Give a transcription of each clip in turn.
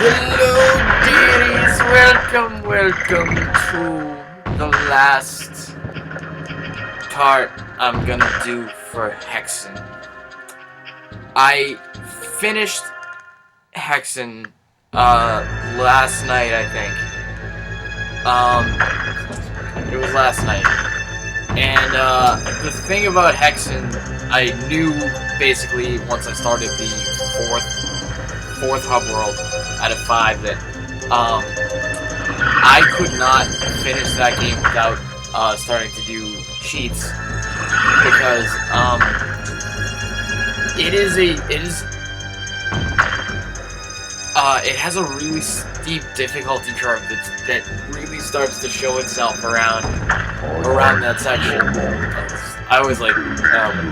Hello, dearies! Welcome to the last part I'm gonna do for Hexen. I finished Hexen last night, I think. It was last night. And the thing about Hexen, I knew basically once I started the fourth hub world out of 5 that I could not finish that game without starting to do cheats, because it has a really steep difficulty curve that really starts to show itself around that section. I always like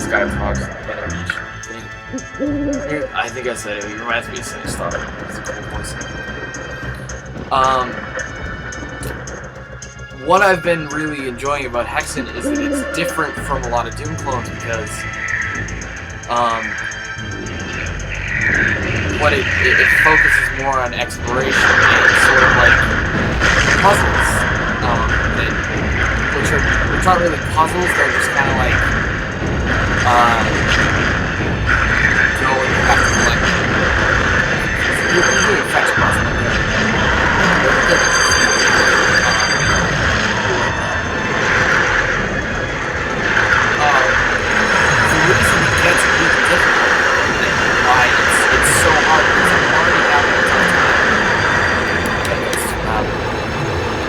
Sky Fox Beach. I think I said it. It reminds me of Sunny Star. It's a cool voice. What I've been really enjoying about Hexen is that it's different from a lot of Doom clones, because what it focuses more on exploration and sort of like puzzles, which aren't really puzzles. They're just kind of like go and you have to collect. You really fetch puzzle. The reason it gets really difficult and why it's so hard is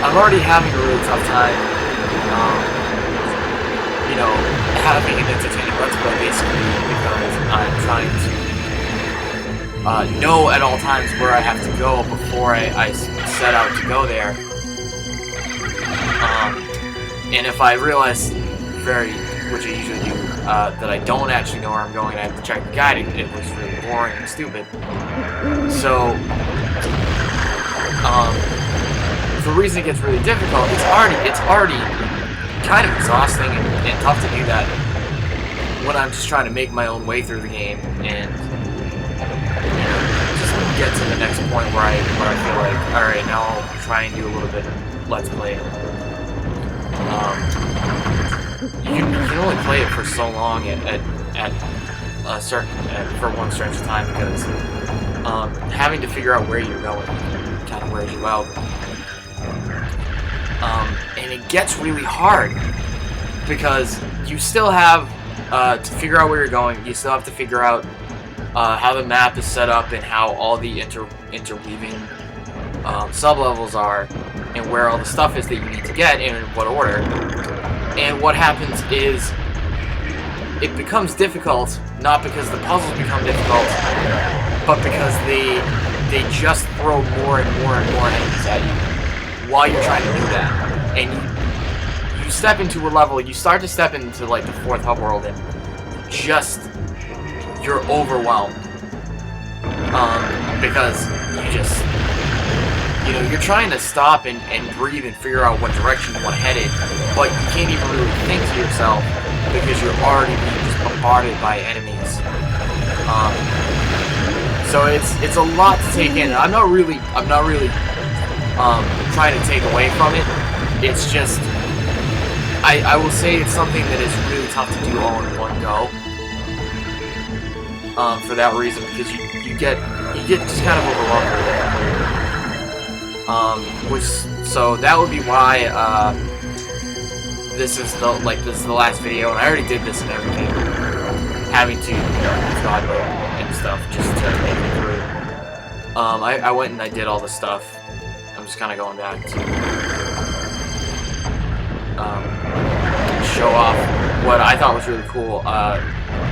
I'm already having a really tough time, you know, having an entertaining Let's Play, basically, because I'm trying to know at all times where I have to go before I set out to go there. And if I realize which I usually do, that I don't actually know where I'm going, I have to check the guide. It was really boring and stupid. So, the reason it gets really difficult, it's already kind of exhausting and tough to do that when I'm just trying to make my own way through the game and just get to the next point where I feel like, all right, now I'll try and do a little bit of Let's Play. You can only play it for so long at for one stretch of time, because having to figure out where you're going kind of wears you out. And it gets really hard because you still have to figure out where you're going. You still have to figure out how the map is set up and how all the interweaving sub-levels are, and where all the stuff is that you need to get and in what order. And what happens is it becomes difficult, not because the puzzles become difficult, but because they just throw more and more enemies at you while you're trying to do that. And you step into a level, you start to step into like the 4th hub world, and you're overwhelmed. Because you're trying to stop and breathe and figure out what direction you want to head in, but you can't even really think to yourself because you're already being just bombarded by enemies. So it's a lot to take in. I'm not really trying to take away from it. It's just I will say it's something that is really tough to do all in one go. For that reason, because you get just kind of overwhelmed. So that would be why this is the last video, and I already did this and everything, having to use God mode and stuff just to make it through. I went and I did all the stuff. I'm just kind of going back to show off what I thought was really cool.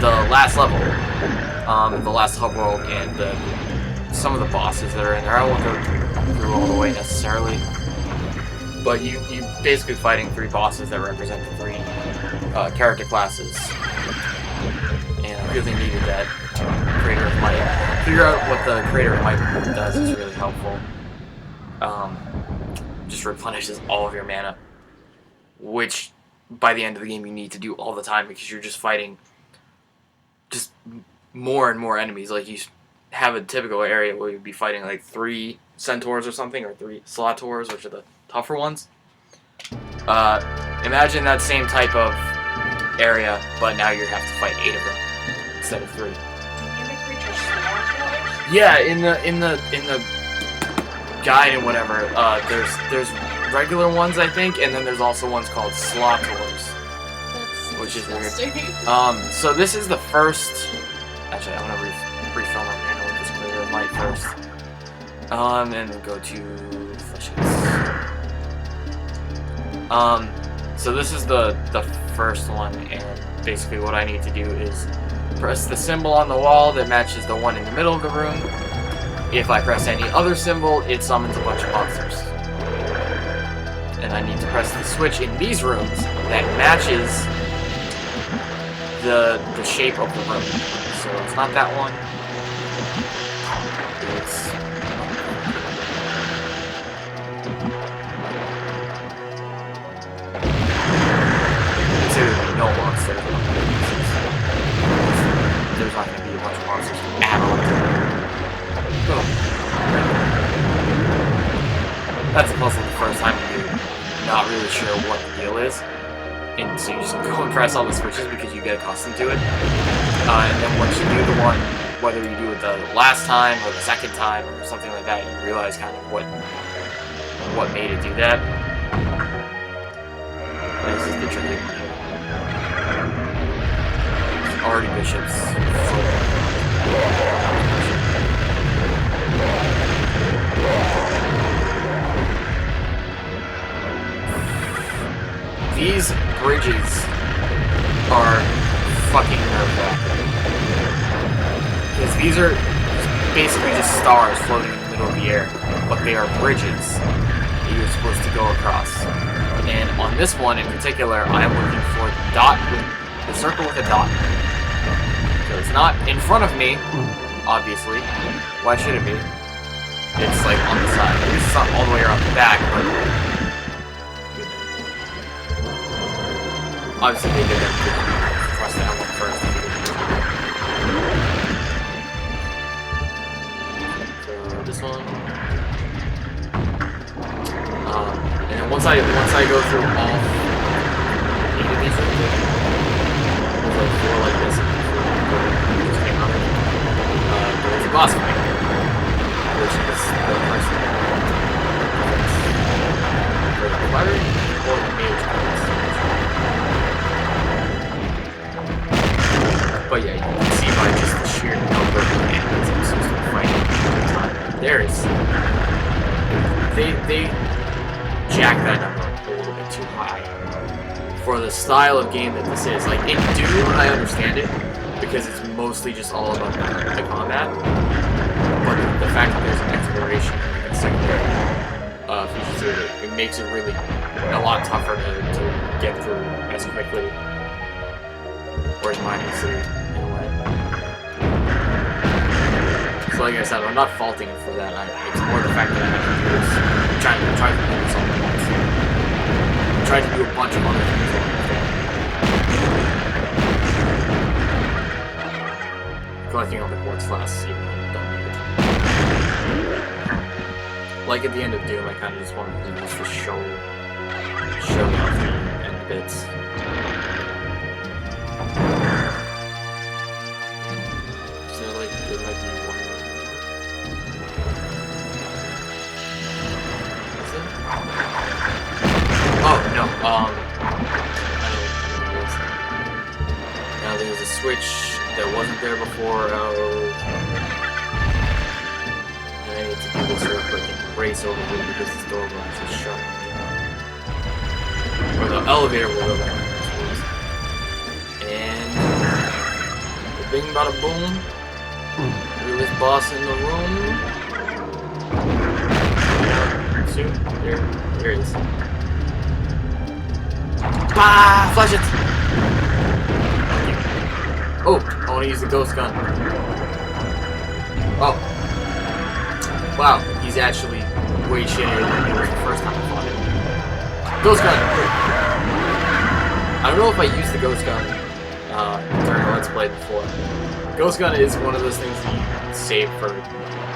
The last level, the last hub world, and some of the bosses that are in there. I won't go through all the way necessarily, but you basically fighting 3 bosses that represent the 3 character classes, and I really needed that. Creator of Might. Figure out what the Creator of Might does is really helpful. Just replenishes all of your mana, which by the end of the game you need to do all the time, because you're just fighting just more and more enemies. Like have a typical area where you'd be fighting like 3 centaurs or something, or 3 slothors, which are the tougher ones. Imagine that same type of area, but now you have to fight 8 of them instead of 3. Yeah, in the guide and whatever, there's regular ones, I think, and then there's also ones called slothors, which is weird. So this is the first. Actually, I'm gonna refilm my manual with this clear of light first. And go to fleshes. So this is the first one, and basically what I need to do is press the symbol on the wall that matches the one in the middle of the room. If I press any other symbol, it summons a bunch of monsters. And I need to press the switch in these rooms that matches the shape of the room. So it's not that one. It's... no monster. There's not going to be a bunch of monsters at all. Oh. That's a puzzle the first time you're not really sure what the deal is. And so you just go and press all the switches because you get accustomed to it. And then once you do the one, whether you do it the last time or the second time or something like that, you realize kind of what made it do that. This is the tricky one. Already bishops. These bridges are fucking nerve-wracking. Because these are basically just stars floating in the middle of the air, but they are bridges that you're supposed to go across. And on this one in particular, I am looking for the dot with the circle with a dot. So it's not in front of me, obviously. Why should it be? It's like on the side. At least it's not all the way around the back, but obviously they did that to cross that one first. So this one. And then once I go through all 8 of these things, there's like 4 like this. Just came out. There's a boss fight, which is the person the cleric or the mage class. But yeah, you can see by just the sheer number of enemies I'm supposed to be fighting at the time. They jack that number a little bit too high for the style of game that this is. Like in Doom, I understand it because it's mostly just all about the combat. But the fact that there's an exploration and secondary features to it, it makes it really a lot tougher to get through as quickly. Whereas mine is in a way. So like I said, I'm not faulting it for that. It's more the fact that I have to do this. I'm trying to do this all at once. I'm trying to do a bunch of other things all at once. Collecting all the quartz flasks, even though I don't need it. Like at the end of Doom, I kind of just wanted to do this to show off the end bits. So like, there might be one. Is it? Oh no. Now there's a switch that wasn't there before. I need to do this real quick and race over here because this door will actually shut. Or the elevator will go back. And bing bada boom. Realest boss in the room. Soon. There it is. Ah! Flash it! Oh, I want to use the ghost gun. Oh. Wow, he's actually way shittier than he was the first time I fought him. Ghost gun! I don't know if I used the ghost gun during the Let's Play before. Ghost gun is one of those things that you save for.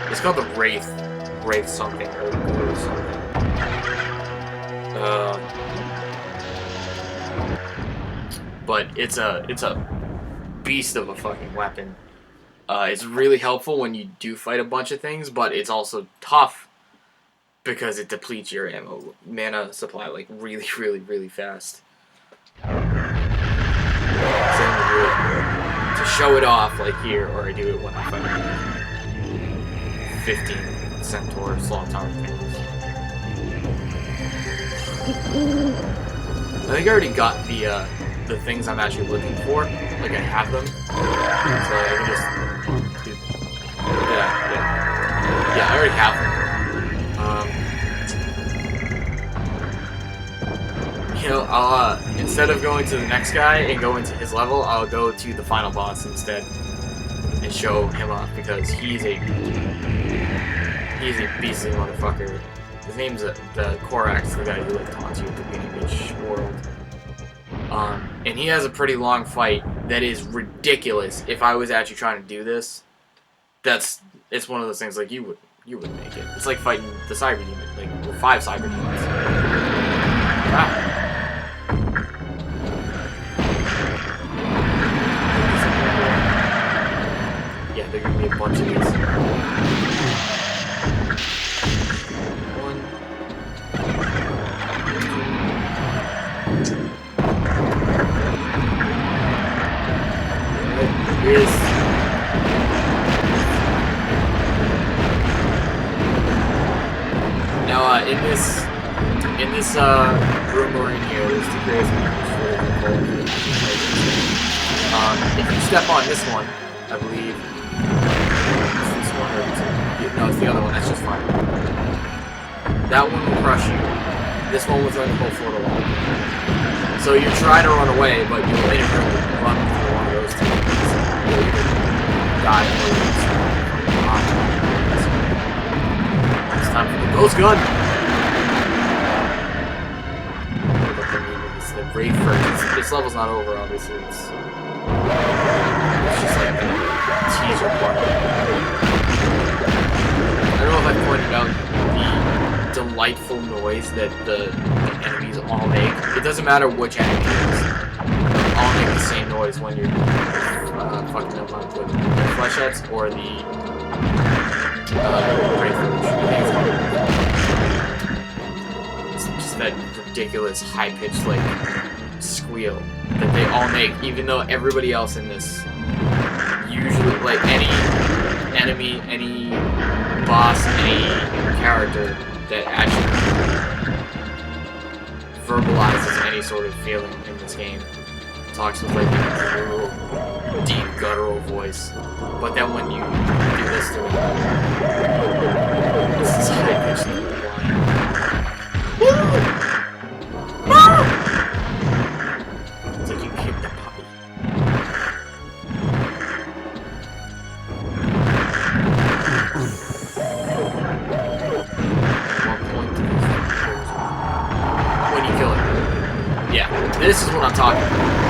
It's called the Wraith something or something. But it's a beast of a fucking weapon. It's really helpful when you do fight a bunch of things, but it's also tough because it depletes your mana supply like really, really, really fast. To show it off, like here, or I do it when I fight 15 centaur sloth tower things. I think I already got the things I'm actually looking for. Like I have them, so I can just do. Yeah, I already have them. You know, I'll instead of going to the next guy and going to his level, I'll go to the final boss instead and show him off because he's a beastly motherfucker. His name's the Korax, the guy who like taunts you at the beginning of each world. And he has a pretty long fight that is ridiculous. If I was actually trying to do this, it's one of those things like you would make it. It's like fighting the cyber demon, like 5 cyber demons. Wow. Yeah, there are gonna be a bunch of these. Now, in this room we're in here, there's 2 graves if you step on this one, I believe. It's this one or no, it's the other one. That's just fine. That one will crush you. This one was like a whole floor to wall. So you try to run away, but you'll inadvertently run through one of those 2 things. Die or it's time for the ghost gun! It's the Wraith first. This level's not over, obviously. It's just like the teaser part. I don't know if I pointed out the delightful noise that the enemies all make. It doesn't matter which enemy it is. They all make the same noise when you're fucking up with the fleshettes or the it's just that ridiculous high-pitched like squeal that they all make, even though everybody else in this usually, like any enemy, any boss, any character that actually verbalizes any sort of feeling in this game talks with like a deep guttural voice, but then when you do this to it, it's this high-pitched whine. It's like you kicked a puppy. When you kill it. Yeah, this is what I'm talking about.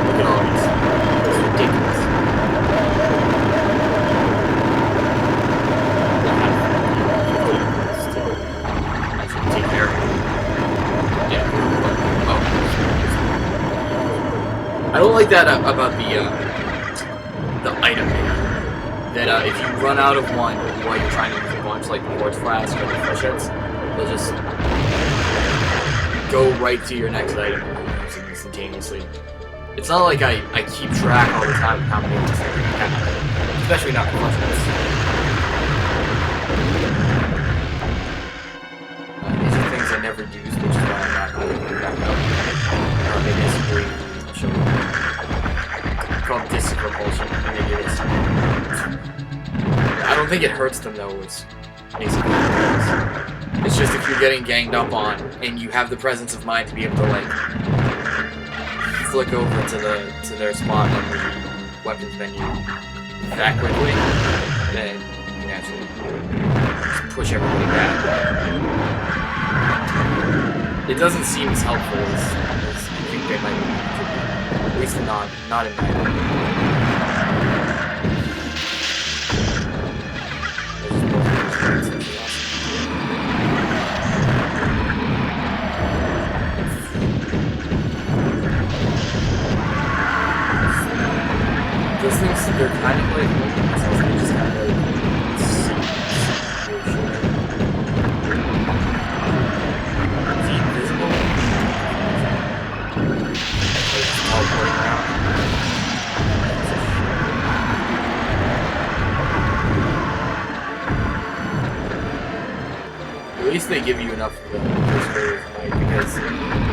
Look at all these. It's ridiculous. Actually, take care of it. Yeah. Oh. I don't like that about the item menu. That if you run out of one while you're trying to use a bunch, like the quartz flask or the fleshettes, they'll just go right to your next item and use it instantaneously. It's not like I keep track all the time of how many of these things I have, especially not the fleshettes. These are things I never used, which is why I'm not going to back up. Maybe it's green. I'll show you. It's called disc repulsion. Maybe it is. I don't think it hurts them though. It's basically what it is. It's just if you're getting ganged up on and you have the presence of mind to be able to like flick over to their spot on the weapons menu that quickly, then you can actually just push everybody back. It doesn't seem as helpful as I think they might be, at least not in my opinion. At least they give you enough of the first players, right? Because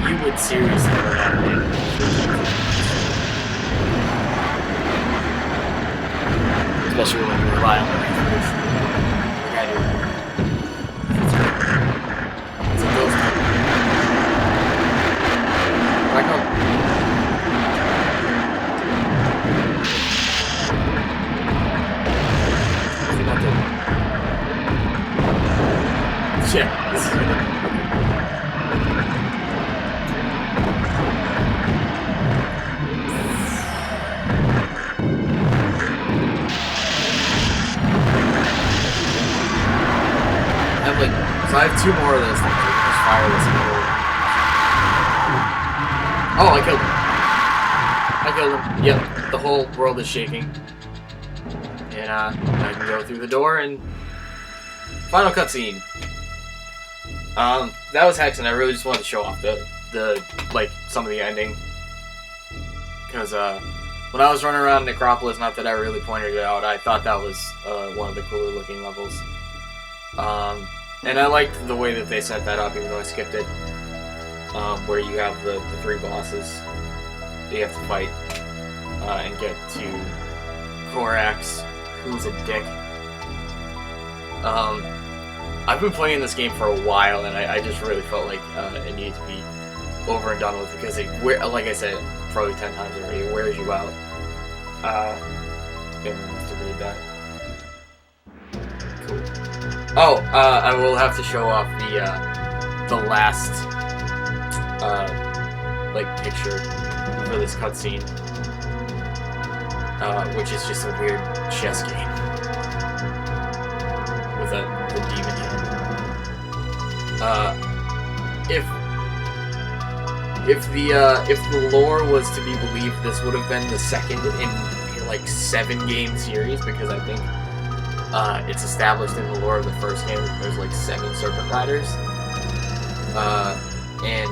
you would seriously run out of ammo. Especially when you rely on the rifles. Like I do. It's a ghost. Back up. Is he not dead? Shit, this is gonna... So I have 2 more of those things. Just fire this and oh, I killed him. Yep, the whole world is shaking. And I can go through the door and final cutscene. That was Hexen. I really just wanted to show off the like some of the ending. Because when I was running around Necropolis, not that I really pointed it out, I thought that was one of the cooler looking levels. And I liked the way that they set that up, even though I skipped it. Where you have the 3 bosses that you have to fight and get to Korax, who's a dick. I've been playing this game for a while, and I just really felt like it needed to be over and done with, because it, like I said, probably 10 times already, it wears you out. And to read that. Cool. Oh, I will have to show off the last like picture for this cutscene, which is just a weird chess game with the demon hand. If the lore was to be believed, this would have been the second in like 7-game series, because I think it's established in the lore of the first game that there's like 7 Serpent Riders, and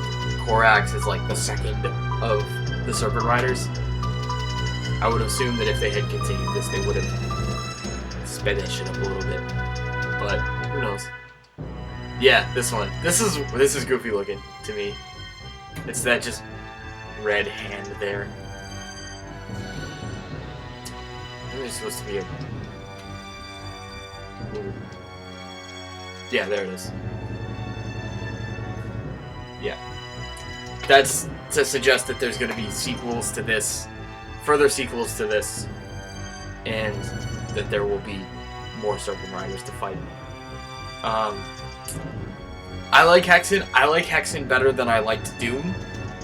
Korax is like the second of the Serpent Riders. I would assume that if they had continued this, they would have sped that shit up a little bit, but who knows? Yeah, this one. This is goofy looking to me. It's that just red hand there. I think it's supposed to be a... Ooh. Yeah, there it is. Yeah. That's to suggest that there's going to be sequels to this, further sequels to this, and that there will be more Serpent Riders to fight. I like Hexen. I like Hexen better than I liked Doom,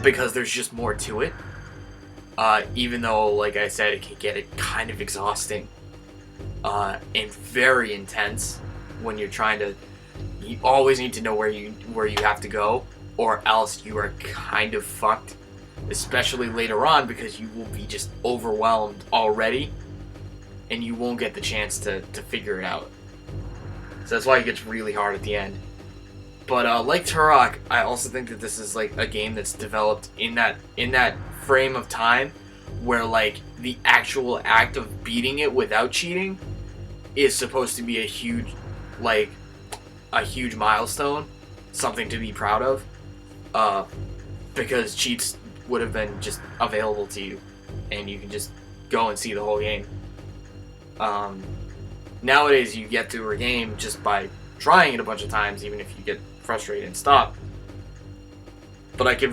because there's just more to it. Even though, like I said, it can get kind of exhausting and very intense when you're trying to. You always need to know where you have to go, or else you are kind of fucked. Especially later on, because you will be just overwhelmed already, and you won't get the chance to figure it out. So that's why it gets really hard at the end. But like Turok, I also think that this is like a game that's developed in that frame of time where like the actual act of beating it without cheating is supposed to be a huge milestone, something to be proud of, because cheats would have been just available to you, and you can just go and see the whole game. Nowadays, you get through a game just by trying it a bunch of times, even if you get frustrated and stop. But I could